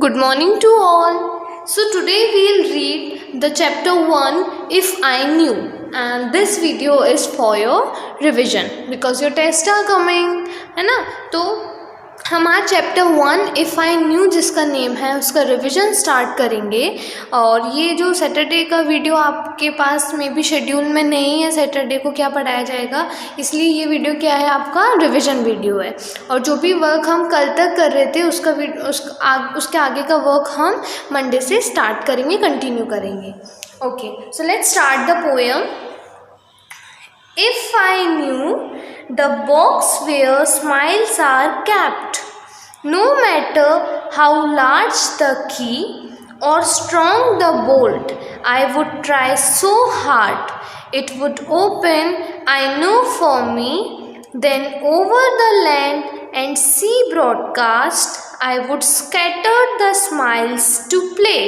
Good morning to all. So today we'll read the chapter 1 If I Knew, and this video is for your revision because your tests are coming है ना। तो हम आज chapter 1 if I new जिसका name है उसका revision start करेंगे। और ये जो सैटरडे का वीडियो आपके पास में भी शेड्यूल में नहीं है, सैटरडे को क्या पढ़ाया जाएगा, इसलिए ये वीडियो क्या है, आपका रिवीजन वीडियो है। और जो भी वर्क हम कल तक कर रहे थे उसके आगे का वर्क हम मंडे से स्टार्ट करेंगे, कंटिन्यू करेंगे। Okay, so let's start the poem. If I knew the box where smiles are kept, no matter how large the key or strong the bolt, I would try so hard it would open, I know for me. Then over the land and sea broadcast, I would scatter the smiles to play,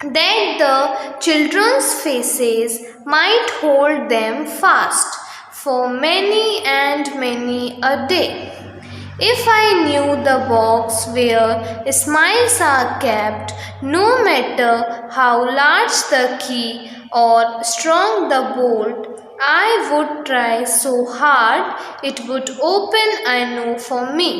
that the children's faces might hold them fast for many and many a day. If I knew the box where smiles are kept, no matter how large the key or strong the bolt, I would try so hard it would open, I know for me.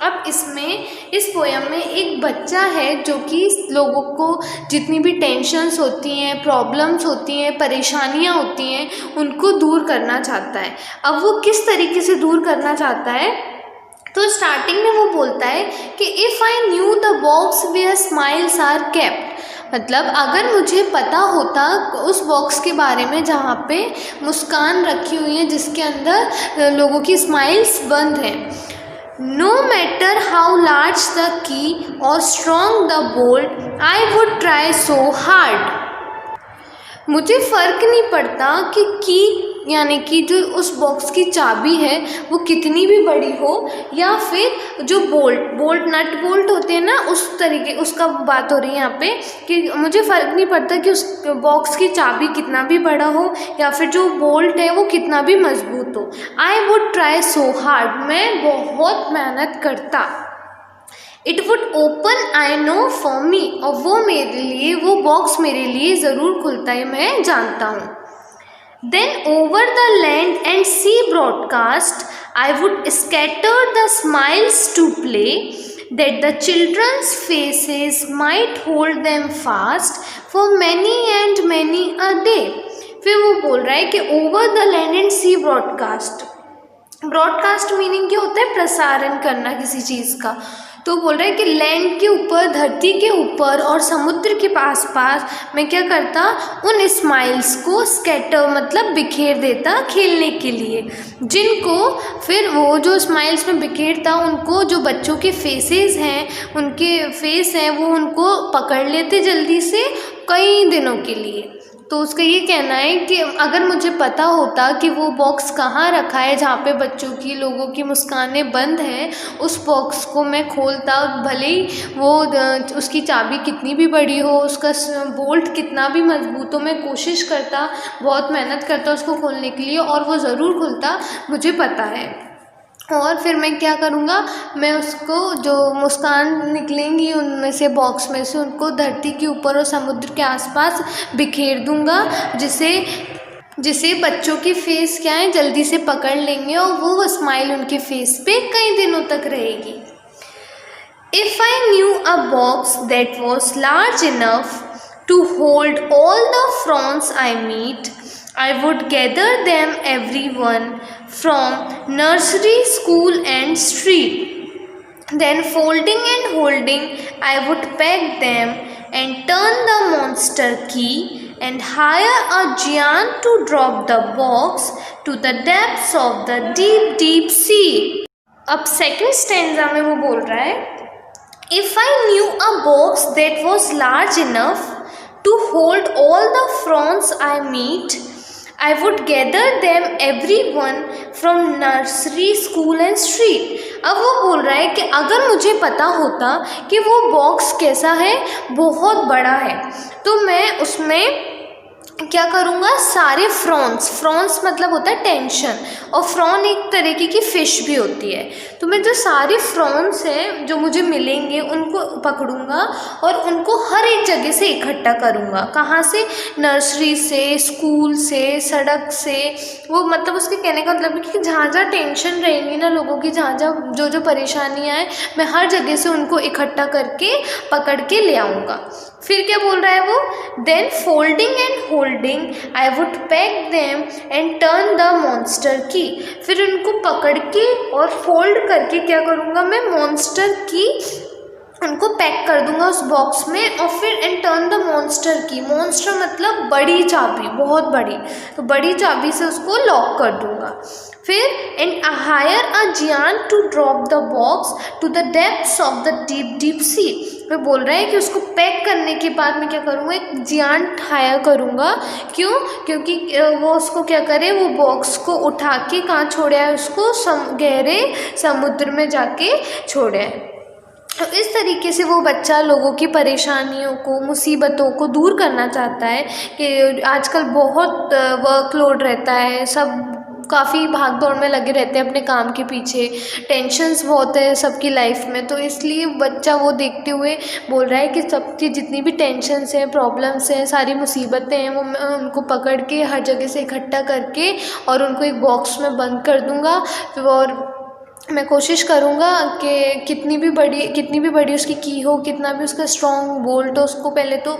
अब इस poem में एक बच्चा है जो कि लोगों को जितनी भी टेंशन्स होती हैं, प्रॉब्लम्स होती हैं, परेशानियां होती हैं, उनको दूर करना चाहता है। अब वो किस तरीके से दूर करना चाहता है, तो स्टार्टिंग में वो बोलता है कि if I knew the box where smiles are kept, मतलब अगर मुझे पता होता उस बॉक्स के बारे में जहाँ पे मुस्कान रखी हुई है, जिसके अंदर लोगों की स्माइल्स बंद हैं। No matter how large the key or strong the bolt, I would try so hard. मुझे फ़र्क नहीं पड़ता कि की यानी कि जो उस बॉक्स की चाबी है वो कितनी भी बड़ी हो, या फिर जो बोल्ट नट बोल्ट होते हैं ना, उस तरीके उसका बात हो रही है यहाँ पे कि मुझे फ़र्क नहीं पड़ता कि उस बॉक्स की चाबी कितना भी बड़ा हो या फिर जो बोल्ट है वो कितना भी मजबूत हो। I would try so hard, मैं बहुत मेहनत करता। It would open, I know for me, और वो बॉक्स मेरे लिए ज़रूर खुलता है, मैं जानता हूँ। Then over the land and sea broadcast, I would scatter the smiles to play, that the children's faces might hold them fast for many and many a day. फिर वो बोल रहा है कि over the land and sea broadcast, broadcast meaning क्या होता है, प्रसारण करना किसी चीज़ का। तो बोल रहा है कि लैंड के ऊपर, धरती के ऊपर और समुद्र के पास मैं क्या करता, उन स्माइल्स को स्कैटर मतलब बिखेर देता खेलने के लिए, जिनको फिर वो जो स्माइल्स में बिखेरता उनको जो बच्चों के फेसेस हैं, उनके फेस हैं, वो उनको पकड़ लेते जल्दी से कई दिनों के लिए। तो उसका ये कहना है कि अगर मुझे पता होता कि वो बॉक्स कहाँ रखा है जहाँ पे बच्चों की, लोगों की मुस्कानें बंद हैं, उस बॉक्स को मैं खोलता, भले ही वो उसकी चाबी कितनी भी बड़ी हो, उसका बोल्ट कितना भी मजबूत हो, मैं कोशिश करता, बहुत मेहनत करता उसको खोलने के लिए, और वो ज़रूर खुलता, मुझे पता है। और फिर मैं क्या करूँगा, मैं उसको जो मुस्कान निकलेंगी उनमें से, बॉक्स में से, उनको धरती के ऊपर और समुद्र के आसपास बिखेर दूँगा, जिसे बच्चों के फेस क्या है जल्दी से पकड़ लेंगे और वो स्माइल उनके फेस पे कई दिनों तक रहेगी। If I knew a box that was large enough to hold all the frowns I meet, I would gather them everyone from nursery, school and street. Then folding and holding, I would pack them and turn the monster key and hire a giant to drop the box to the depths of the deep, deep sea. अब second stanza में वो बोल रहा है, If I knew a box that was large enough to hold all the prawns I meet, I would gather them everyone from nursery, school and street. अब वो बोल रहा है कि अगर मुझे पता होता कि वो बॉक्स कैसा है, बहुत बड़ा है, तो मैं उसमें क्या करूँगा, सारे फ्रॉन्स मतलब होता है टेंशन, और फ्रॉन एक तरीके की फ़िश भी होती है। तो मैं जो सारे फ्रॉन्स हैं जो मुझे मिलेंगे उनको पकड़ूंगा और उनको हर एक जगह से इकट्ठा करूँगा। कहाँ से, नर्सरी से, स्कूल से, सड़क से, वो मतलब उसके कहने का मतलब है कि जहाँ जहाँ टेंशन रहेंगी ना लोगों की, जहाँ जहाँ जो जो परेशानियाँ हैं, मैं हर जगह से उनको इकट्ठा करके पकड़ के ले आऊँगा। फिर क्या बोल रहा है वो, then folding and holding I would pack them and turn the monster key. फिर उनको पकड़ के और फोल्ड करके क्या करूँगा मैं, मॉन्स्टर की उनको पैक कर दूंगा उस बॉक्स में, और फिर एंड टर्न द मॉन्स्टर की, मॉन्स्टर मतलब बड़ी चाबी, बहुत बड़ी, तो बड़ी चाबी से उसको लॉक कर दूंगा। फिर and hire a giant to drop the box to the depths of the deep deep sea. मैं बोल रहा है कि उसको पैक करने के बाद मैं क्या करूँगा, एक जियान हायर करूँगा। क्यों, क्योंकि वो उसको क्या करे, वो बॉक्स को उठा के कहाँ छोड़ा है, उसको गहरे समुद्र में जाके छोड़ा है। तो इस तरीके से वो बच्चा लोगों की परेशानियों को, मुसीबतों को दूर करना चाहता है कि आजकल बहुत वर्कलोड रहता है, सब काफ़ी भाग दौड़ में लगे रहते हैं अपने काम के पीछे, टेंशन्स बहुत है सबकी लाइफ में। तो इसलिए बच्चा वो देखते हुए बोल रहा है कि सबकी जितनी भी टेंशन्स हैं, प्रॉब्लम्स हैं, सारी मुसीबतें हैं, वो मैं उनको पकड़ के हर जगह से इकट्ठा करके और उनको एक बॉक्स में बंद कर दूँगा। और मैं कोशिश करूँगा कि कितनी भी बड़ी उसकी की हो, कितना भी उसका स्ट्रॉन्ग बोल्ट हो, उसको पहले तो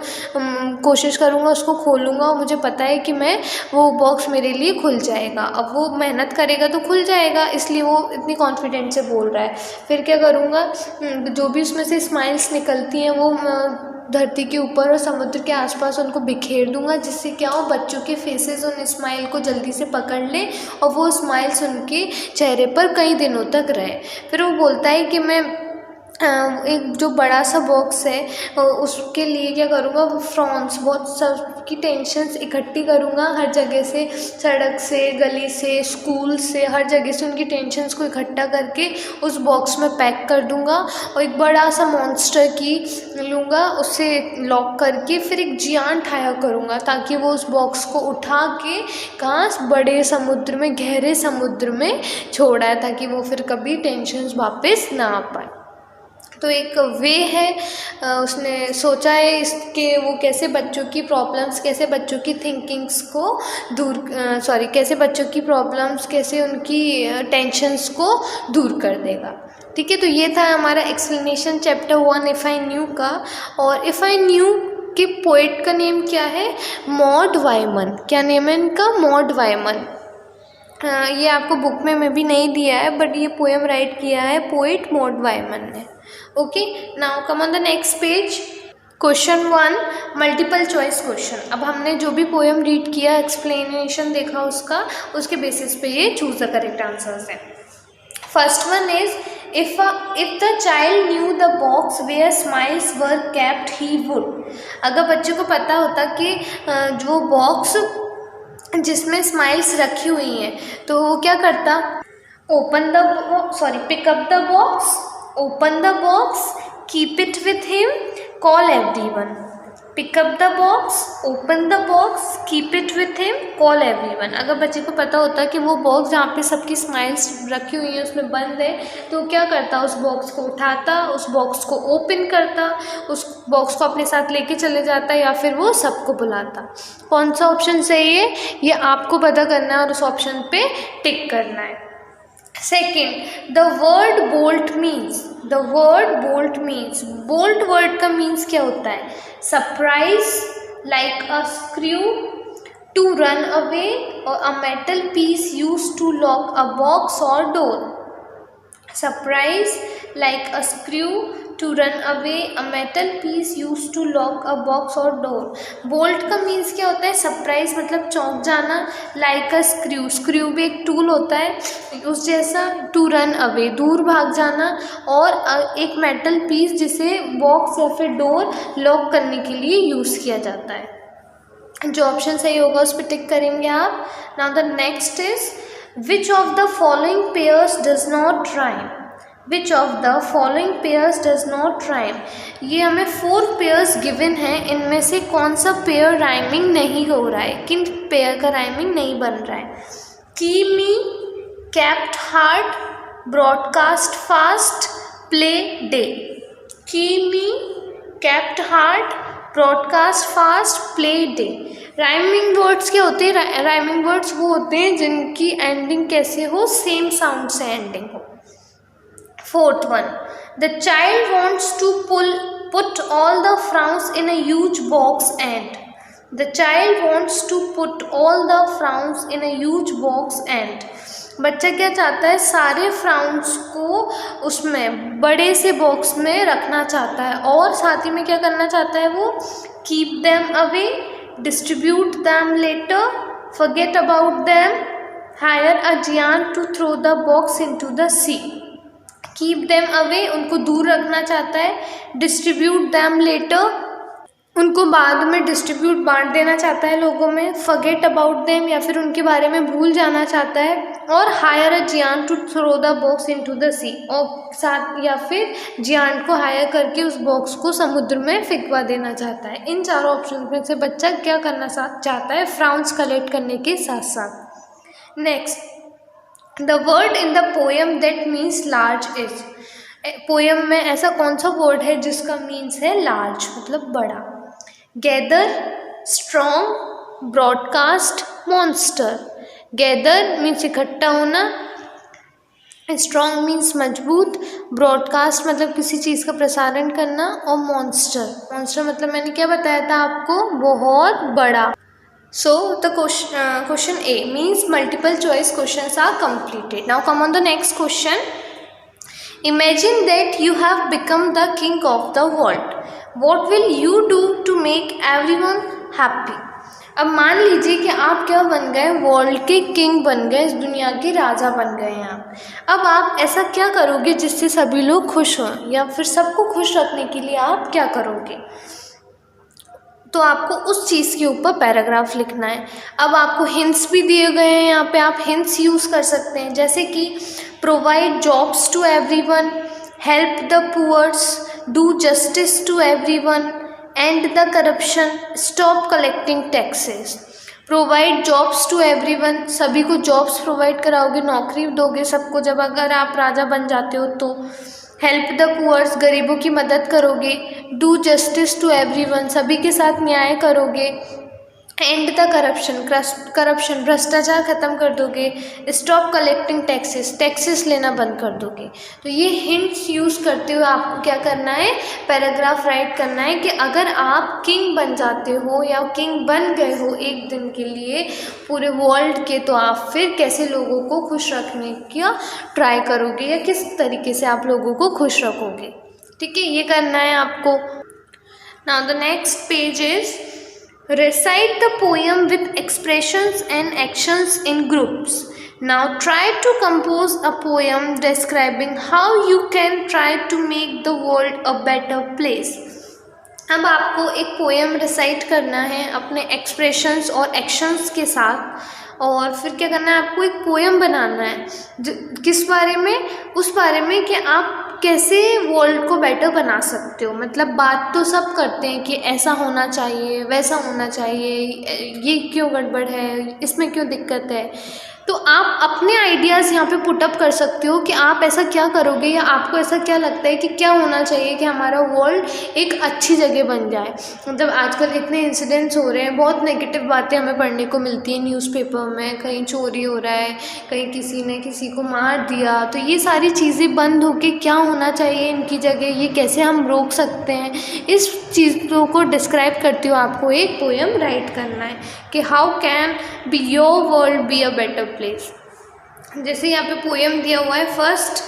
कोशिश करूँगा उसको खोलूँगा, और मुझे पता है कि मैं वो बॉक्स मेरे लिए खुल जाएगा। अब वो मेहनत करेगा तो खुल जाएगा, इसलिए वो इतनी कॉन्फिडेंट से बोल रहा है। फिर क्या करूँगा, जो भी उसमें से स्माइल्स निकलती हैं वो धरती के ऊपर और समुद्र के आसपास उनको बिखेर दूंगा, जिससे क्या हो, बच्चों के फेसेस उन स्माइल को जल्दी से पकड़ ले और वो स्माइल्स उनके चेहरे पर कई दिनों तक रहे। फिर वो बोलता है कि मैं एक जो बड़ा सा बॉक्स है उसके लिए क्या करूँगा, फ्रॉन्स बहुत सबकी टेंशन्स इकट्ठी करूँगा हर जगह से, सड़क से, गली से, स्कूल से, हर जगह से उनकी टेंशन्स को इकट्ठा करके उस बॉक्स में पैक कर दूँगा, और एक बड़ा सा मॉन्स्टर की लूँगा, उसे लॉक करके फिर एक जियान ठाया करूँगा, ताकि वो उस बॉक्स को उठा के कहाँ, बड़े समुद्र में, गहरे समुद्र में छोड़ा है, ताकि वो फिर कभी टेंशन्स वापस ना आ पाए। तो एक वे है, उसने सोचा है इसके वो कैसे बच्चों की प्रॉब्लम्स, कैसे बच्चों की थिंकिंग्स को दूर कैसे बच्चों की प्रॉब्लम्स, कैसे उनकी टेंशन्स को दूर कर देगा। ठीक है, तो ये था हमारा explanation chapter 1 if I new का। और इफ़ आई न्यू के पोएट का नेम क्या है, मॉड वायमन। क्या नेम है इनका, मॉड वायमन। ये आपको बुक में भी नहीं दिया है, बट ये पोएम राइट किया है पोएट मॉड वायमन ने। Okay, now come on the next page. Question 1 multiple choice question. अब हमने जो भी पोएम रीड किया, एक्सप्लेनेशन देखा उसका, उसके बेसिस पे ये चूज द करेक्ट आंसर्स है। First one is if the child knew the box where smiles were kept he would. अगर बच्चे को पता होता कि जो बॉक्स जिसमें स्माइल्स रखी हुई हैं, तो वो क्या करता, pick up the box, open the box, keep it with him, call everyone. Pick up the box, open the box, keep it with him, call everyone. अगर बच्चे को पता होता कि वो बॉक्स जहाँ पे सबकी स्माइल्स रखी हुई हैं उसमें बंद है, तो क्या करता, उस बॉक्स को उठाता, उस बॉक्स को ओपन करता, उस बॉक्स को अपने साथ लेके चले जाता, या फिर वो सबको बुलाता। कौन सा ऑप्शन सही है ये आपको पता करना है और उस ऑप्शन पे टिक करना है। Second, the word bolt means. The word bolt means, bolt word का मीन्स क्या होता है, surprise, like a screw, to run away, or a metal piece use to lock a box or door. Surprise, like a screw, to run away, a metal piece use to lock a box or door. Bolt का means क्या होता है, surprise मतलब चौंक जाना, like a screw, screw भी एक tool होता है उस जैसा, टू रन अवे दूर भाग जाना, और एक मेटल पीस जिसे बॉक्स या फिर डोर लॉक करने के लिए यूज़ किया जाता है। जो ऑप्शन सही होगा उस पर टिक करेंगे आप। Now the next is which of the following pairs does not rhyme. Which of the following pairs does not rhyme. ये हमें 4 पेयर्स गिवन हैं, इनमें से कौन सा पेयर राइमिंग नहीं हो रहा है, किन पेयर का राइमिंग नहीं बन रहा है। Key me, kept hard, broadcast fast, play day. Key me, kept hard, broadcast fast, play day. Rhyming words क्या होते हैं? राइमिंग वर्ड्स वो होते हैं जिनकी एंडिंग कैसे हो, सेम साउंड से एंडिंग हो। 4th one, the child wants to put all the frowns in a huge box and the child wants to put all the frowns in a huge box and बच्चा क्या चाहता है? सारे फ्राउन्स को उसमें बड़े से बॉक्स में रखना चाहता है, और साथ ही में क्या करना चाहता है वो? Keep them away, distribute them later, forget about them, hire a giant to throw the box into the sea. Keep them away, उनको दूर रखना चाहता है। डिस्ट्रीब्यूट देम लेटर, उनको बाद में डिस्ट्रीब्यूट बांट देना चाहता है लोगों में। फॉरगेट अबाउट देम, या फिर उनके बारे में भूल जाना चाहता है। और hire a giant to throw the box into the sea, और साथ या फिर जियान को हायर करके उस बॉक्स को समुद्र में फेंकवा देना चाहता है। इन चारों ऑप्शन में से बच्चा क्या करना चाहता है? फ्राउन्स कलेक्ट करने के साथ साथ। Next, the word in the poem that means large is. Poem में ऐसा कौन सा वर्ड है जिसका मीन्स है लार्ज, मतलब बड़ा? Gather, strong, broadcast, monster. Gather means इकट्ठा होना, स्ट्रॉन्ग मीन्स मजबूत, ब्रॉडकास्ट मतलब किसी चीज़ का प्रसारण करना, और मॉन्स्टर मतलब मैंने क्या बताया था आपको? बहुत बड़ा। So the question A means multiple choice questions are completed. Now come on the next question. Imagine that you have become the king of the world. What will you do to make everyone happy? अब मान लीजिए कि आप क्या बन गए? World के king बन गए, इस दुनिया के राजा बन गए आप। अब आप ऐसा क्या करोगे जिससे सभी लोग खुश हों, या फिर सबको खुश रखने के लिए आप क्या करोगे? तो आपको उस चीज़ के ऊपर पैराग्राफ लिखना है। अब आपको हिंट्स भी दिए गए हैं, यहाँ पे आप हिंट्स यूज़ कर सकते हैं, जैसे कि provide jobs to everyone, help the poors, do justice to everyone, end the corruption, stop collecting taxes. Provide jobs to everyone, सभी को जॉब्स प्रोवाइड कराओगे, नौकरी दोगे सबको जब अगर आप राजा बन जाते हो तो। हेल्प द पुअर्स, गरीबों की मदद करोगे। डू जस्टिस टू एवरीवन, सभी के साथ न्याय करोगे। एंड द करप्शन, भ्रष्टाचार ख़त्म कर दोगे। स्टॉप कलेक्टिंग टैक्सेस लेना बंद कर दोगे। तो ये हिंट्स यूज़ करते हुए आपको क्या करना है? पैराग्राफ राइट करना है कि अगर आप किंग बन जाते हो या किंग बन गए हो एक दिन के लिए पूरे वर्ल्ड के, तो आप फिर कैसे लोगों को खुश रखने का ट्राई करोगे, या किस तरीके से आप लोगों को खुश रखोगे। ठीक है, ये करना है आपको। Now the next page is recite the poem with expressions and actions in groups. Now try to compose a poem describing how you can try to make the world a better place. अब आपको एक poem recite करना है अपने expressions और actions के साथ, और फिर क्या करना है? आपको एक पोएम बनाना है किस बारे में? उस बारे में कि आप कैसे वर्ल्ड को बेटर बना सकते हो। मतलब बात तो सब करते हैं कि ऐसा होना चाहिए, वैसा होना चाहिए, ये क्यों गड़बड़ है, इसमें क्यों दिक्कत है। तो आप अपने आइडियाज़ यहाँ पे पुटअप कर सकते हो कि आप ऐसा क्या करोगे, या आपको ऐसा क्या लगता है कि क्या होना चाहिए कि हमारा वर्ल्ड एक अच्छी जगह बन जाए। मतलब आजकल इतने इंसिडेंट्स हो रहे हैं, बहुत नेगेटिव बातें हमें पढ़ने को मिलती हैं न्यूज़पेपर में, कहीं चोरी हो रहा है, कहीं किसी ने किसी को मार दिया। तो ये सारी चीज़ें बंद होके क्या होना चाहिए इनकी जगह, ये कैसे हम रोक सकते हैं, इस चीज़ों को डिस्क्राइब करते हुए आपको एक पोएम राइट करना है कि how can be your world be a better place. जैसे यहाँ पे पोएम दिया हुआ है, first,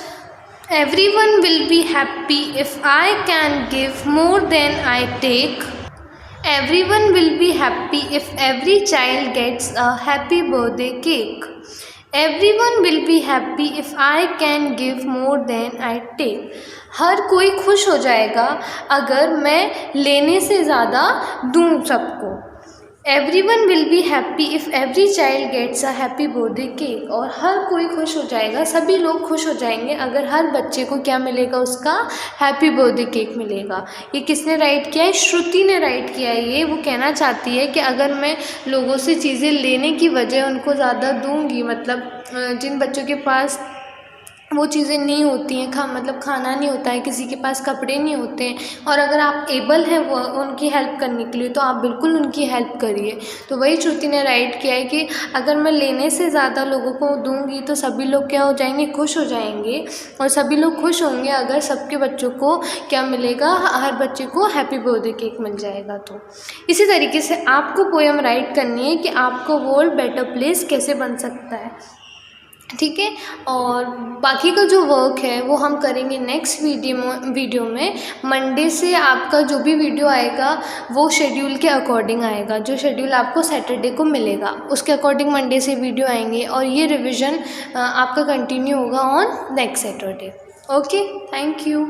everyone will be happy if I can give more than I take. Everyone will be happy if every child gets a happy birthday cake. Everyone will be happy if I can give more than I take. हर कोई खुश हो जाएगा अगर मैं लेने से ज़्यादा दूँ सबको। Everyone will be happy if every child gets a happy birthday cake. और हर कोई खुश हो जाएगा, सभी लोग खुश हो जाएंगे अगर हर बच्चे को क्या मिलेगा, उसका हैप्पी बर्थडे केक मिलेगा। ये किसने राइट किया है? श्रुति ने राइट किया है। ये वो कहना चाहती है कि अगर मैं लोगों से चीज़ें लेने की वजह उनको ज़्यादा दूंगी, मतलब जिन बच्चों के पास वो चीज़ें नहीं होती हैं, मतलब खाना नहीं होता है, किसी के पास कपड़े नहीं होते हैं, और अगर आप एबल हैं वो उनकी हेल्प करने के लिए, तो आप बिल्कुल उनकी हेल्प करिए। तो वही श्रुति ने राइट किया है कि अगर मैं लेने से ज़्यादा लोगों को दूंगी तो सभी लोग क्या हो जाएंगे, खुश हो जाएंगे। और सभी लोग खुश होंगे अगर सबके बच्चों को क्या मिलेगा, हर बच्चे को हैप्पी बर्थडे केक मिल जाएगा। तो इसी तरीके से आपको पोएम राइट करनी है कि आपको वर्ल्ड बेटर प्लेस कैसे बन सकता है। ठीक है, और बाकी का जो वर्क है वो हम करेंगे नेक्स्ट वीडियो में। मंडे से आपका जो भी वीडियो आएगा वो शेड्यूल के अकॉर्डिंग आएगा, जो शेड्यूल आपको सैटरडे को मिलेगा उसके अकॉर्डिंग मंडे से वीडियो आएंगे, और ये रिवीजन आपका कंटिन्यू होगा on next Saturday. Okay, thank you.